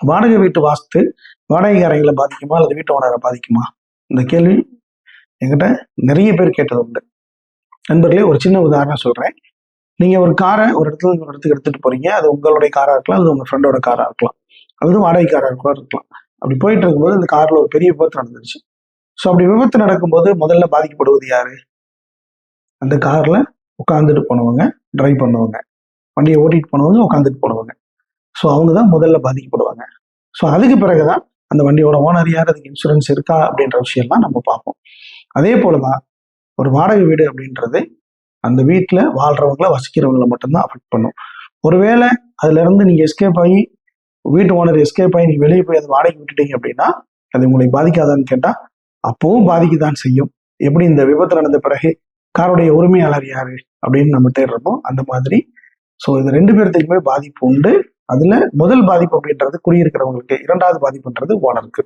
வாடகை வீட்டு வாஸ்து வாடகைக்காரங்களை பாதிக்குமா அல்லது வீட்டு ஓனரை பாதிக்குமா? இந்த கேள்வி என்கிட்ட நிறைய பேர் கேட்டது உண்டு. நண்பர்களே, ஒரு சின்ன உதாரணம் சொல்றேன். நீங்க ஒரு காரை ஒரு இடத்துல ஒரு இடத்துக்கு எடுத்துட்டு போறீங்க. அது உங்களுடைய காரா இருக்கலாம், அது உங்க ஃப்ரெண்டோட காரா இருக்கலாம், அல்லது வாடகைக்காரா கூட இருக்கலாம். அப்படி போயிட்டு இருக்கும்போது இந்த கார்ல ஒரு பெரிய விபத்து நடந்துருச்சு. ஸோ அப்படி விபத்து நடக்கும்போது முதல்ல பாதிக்கப்படுவது யாரு? அந்த கார்ல உட்காந்துட்டு போனவங்க, டிரைவ் பண்ணுவாங்க, வண்டியை ஓட்டிட்டு போனவங்க, உட்காந்துட்டு போனவங்க. ஸோ அவங்க தான் முதல்ல பாதிக்கப்படுவாங்க. ஸோ அதுக்கு பிறகுதான் அந்த வண்டியோட ஓனர் யார், அதுக்கு இன்சூரன்ஸ் இருக்கா அப்படின்ற விஷயம்லாம் நம்ம பார்ப்போம். அதே போலதான் ஒரு வாடகை வீடு அப்படின்றது அந்த வீட்டில் வாழ்றவங்கள வசிக்கிறவங்களை மட்டும்தான் அஃபெக்ட் பண்ணும். ஒருவேளை அதுல இருந்து நீங்க எஸ்கேப் ஆகி வீட்டு ஓனர் எஸ்கேப் ஆகி நீங்க வெளியே போய் அதை வாடகை விட்டுட்டீங்க அப்படின்னா அது உங்களை பாதிக்காதான்னு கேட்டா அப்பவும் பாதிக்கதான் செய்யும். எப்படி இந்த விபத்து நடந்த பிறகு காருடைய உரிமையாளர் யாரு அப்படின்னு நம்ம தேடுறோமோ அந்த மாதிரி. ஸோ இது 2 பேர்த்துக்குமே பாதிப்பு உண்டு. அதுல முதல் பாதிப்பு அப்படின்றது குடியிருக்கிறவங்களுக்கு, 2வது பாதிப்புன்றது ஓனருக்கு.